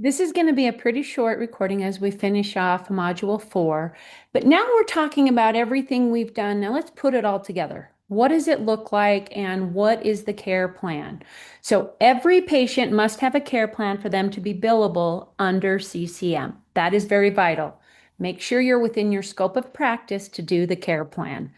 This is going to be a pretty short recording as we finish off Module 4. But now we're talking about everything we've done. Now let's put it all together. What does it look like and what is the care plan? So every patient must have a care plan for them to be billable under CCM. That is very vital. Make sure you're within your scope of practice to do the care plan.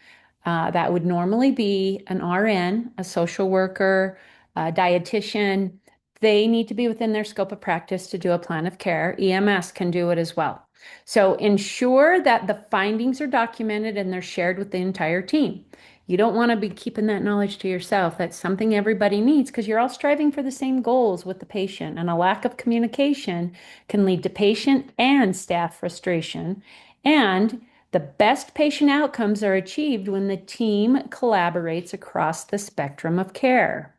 That would normally be an RN, a social worker, a dietitian. They need to be within their scope of practice to do a plan of care. EMS can do it as well. So ensure that the findings are documented and they're shared with the entire team. You don't want to be keeping that knowledge to yourself. That's something everybody needs because you're all striving for the same goals with the patient, and a lack of communication can lead to patient and staff frustration. And the best patient outcomes are achieved when the team collaborates across the spectrum of care.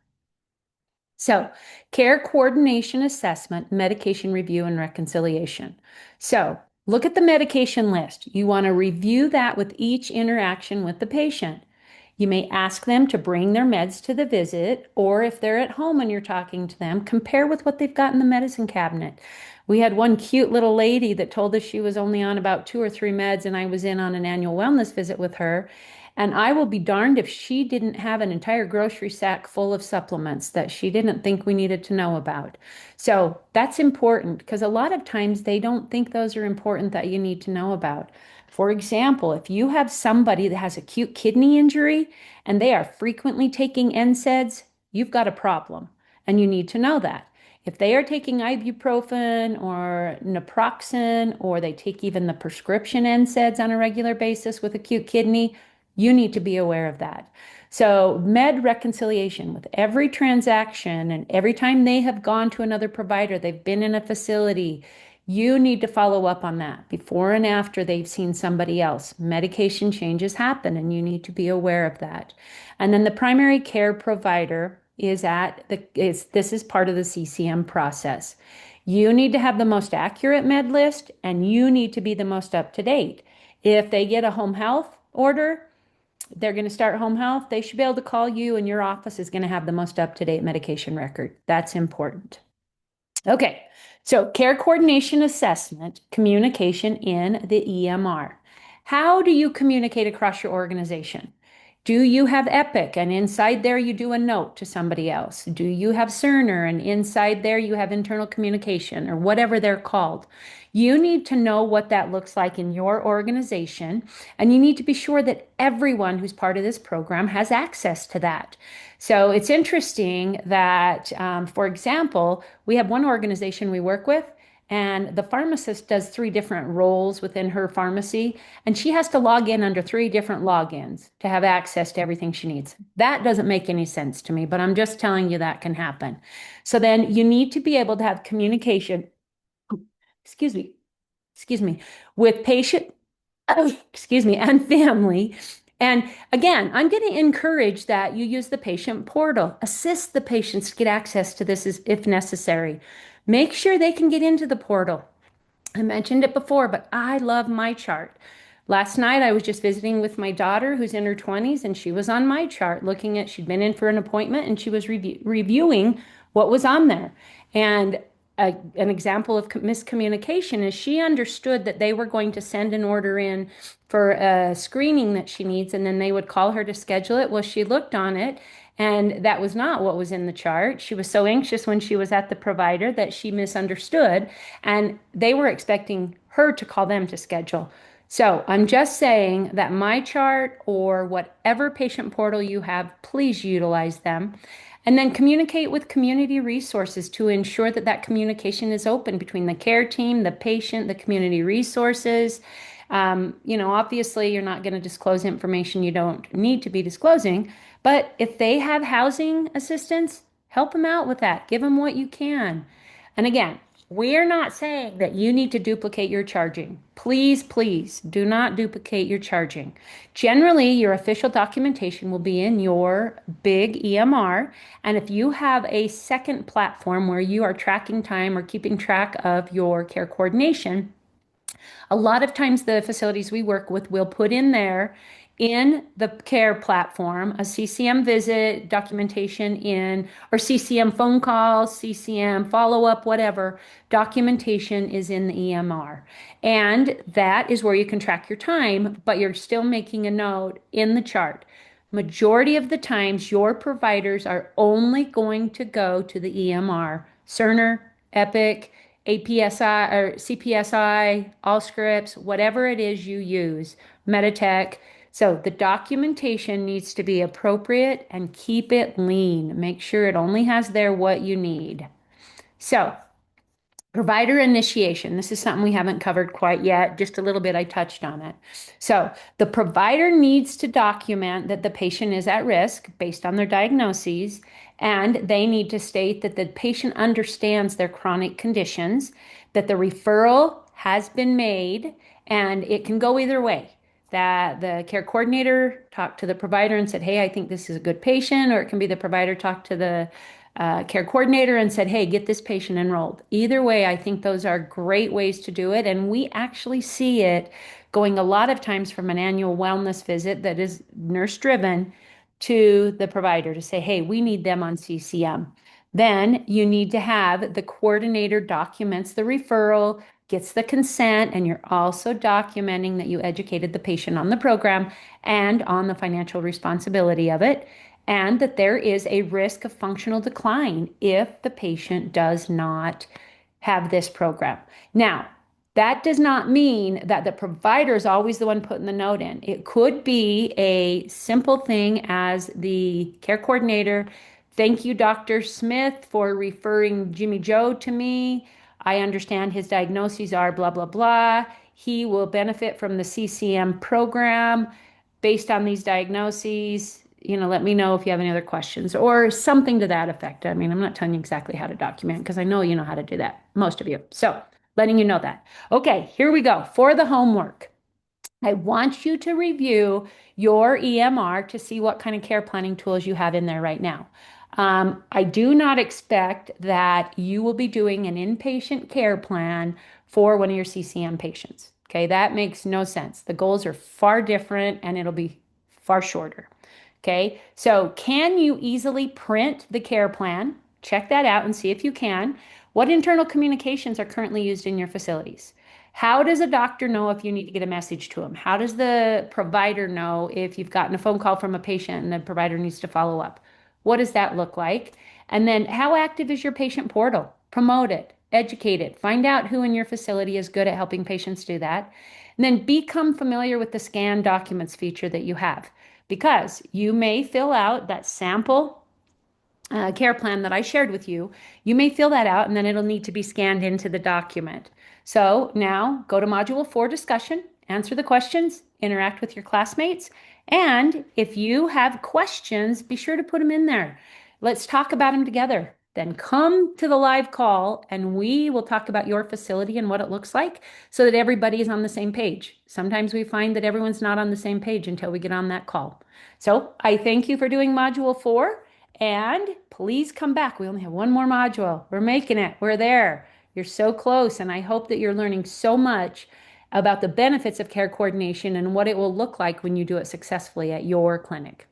So, care coordination assessment, medication review, and reconciliation. So, look at the medication list. You want to review that with each interaction with the patient. You may ask them to bring their meds to the visit, or if they're at home and you're talking to them, compare with what they've got in the medicine cabinet. We had one cute little lady that told us she was only on about 2 or 3 meds, and I was in on an annual wellness visit with her. And I will be darned if she didn't have an entire grocery sack full of supplements that she didn't think we needed to know about. So that's important because a lot of times they don't think those are important that you need to know about. For example, if you have somebody that has acute kidney injury and they are frequently taking NSAIDs, you've got a problem and you need to know that. If they are taking ibuprofen or naproxen, or they take even the prescription NSAIDs on a regular basis with acute kidney, you need to be aware of that. So, med reconciliation with every transaction and every time they have gone to another provider, they've been in a facility, you need to follow up on that before and after they've seen somebody else. Medication changes happen and you need to be aware of that. And then the primary care provider this is part of the CCM process. You need to have the most accurate med list and you need to be the most up to date. If they get a home health order, they're going to start home health, they should be able to call you and your office is going to have the most up-to-date medication record. That's important. Okay, so care coordination assessment, communication in the EMR. How do you communicate across your organization? Do you have Epic and inside there you do a note to somebody else? Do you have Cerner and inside there you have internal communication or whatever they're called? You need to know what that looks like in your organization, and you need to be sure that everyone who's part of this program has access to that. So it's interesting that, for example, we have one organization we work with, and the pharmacist does 3 different roles within her pharmacy, and she has to log in under 3 different logins to have access to everything she needs. That doesn't make any sense to me, but I'm just telling you that can happen. So then you need to be able to have communication, excuse me, excuse me, with patient, excuse me, and family. And again, I'm going to encourage that you use the patient portal. Assist the patients to get access to this if necessary. Make sure they can get into the portal. I mentioned it before, but I love MyChart. Last night I was just visiting with my daughter who's in her 20s, and she was on MyChart she'd been in for an appointment and she was reviewing what was on there. And an example of miscommunication is she understood that they were going to send an order in for a screening that she needs, and then they would call her to schedule it. Well, she looked on it, and that was not what was in the chart. She was so anxious when she was at the provider that she misunderstood, and they were expecting her to call them to schedule. So I'm just saying that MyChart or whatever patient portal you have, please utilize them. And then communicate with community resources to ensure that that communication is open between the care team, the patient, the community resources. Obviously, you're not going to disclose information you don't need to be disclosing, but if they have housing assistance, help them out with that. Give them what you can. And again, we're not saying that you need to duplicate your charging. Please, please do not duplicate your charging. Generally, your official documentation will be in your big EMR. And if you have a second platform where you are tracking time or keeping track of your care coordination, a lot of times the facilities we work with will put in there in the care platform, a CCM visit, documentation in, or CCM phone call, CCM follow-up, whatever, documentation is in the EMR. And that is where you can track your time, but you're still making a note in the chart. Majority of the times, your providers are only going to go to the EMR, Cerner, Epic, APSI or CPSI, Allscripts, whatever it is you use, Meditech. So the documentation needs to be appropriate and keep it lean. Make sure it only has there what you need. So provider initiation. This is something we haven't covered quite yet. Just a little bit, I touched on it. So the provider needs to document that the patient is at risk based on their diagnoses, and they need to state that the patient understands their chronic conditions, that the referral has been made, and it can go either way. That the care coordinator talked to the provider and said, hey, I think this is a good patient, or it can be the provider talked to the care coordinator and said, hey, get this patient enrolled. Either way, I think those are great ways to do it. And we actually see it going a lot of times from an annual wellness visit that is nurse driven to the provider to say, hey, we need them on CCM. Then you need to have the coordinator documents the referral, gets the consent, and you're also documenting that you educated the patient on the program and on the financial responsibility of it, and that there is a risk of functional decline if the patient does not have this program. Now, that does not mean that the provider is always the one putting the note in. It could be a simple thing as the care coordinator. Thank you, Dr. Smith, for referring Jimmy Joe to me. I understand his diagnoses are blah, blah, blah. He will benefit from the CCM program based on these diagnoses. Let me know if you have any other questions or something to that effect. I mean, I'm not telling you exactly how to document because I know you know how to do that, most of you. So letting you know that. Okay, here we go. For the homework, I want you to review your EMR to see what kind of care planning tools you have in there right now. I do not expect that you will be doing an inpatient care plan for one of your CCM patients. Okay, that makes no sense. The goals are far different and it'll be far shorter. Okay, so can you easily print the care plan? Check that out and see if you can. What internal communications are currently used in your facilities? How does a doctor know if you need to get a message to him? How does the provider know if you've gotten a phone call from a patient and the provider needs to follow up? What does that look like? And then how active is your patient portal? Promote it, educate it, find out who in your facility is good at helping patients do that. And then become familiar with the scan documents feature that you have, because you may fill out that sample care plan that I shared with you. You may fill that out and then it'll need to be scanned into the document. So now go to Module 4 discussion, answer the questions, interact with your classmates, and if you have questions, be sure to put them in there. Let's talk about them together. Then come to the live call and we will talk about your facility and what it looks like so that everybody is on the same page. Sometimes we find that everyone's not on the same page until we get on that call. So I thank you for doing Module 4. And please come back. We only have one more module. We're making it. We're there. You're so close. And I hope that you're learning so much about the benefits of care coordination and what it will look like when you do it successfully at your clinic.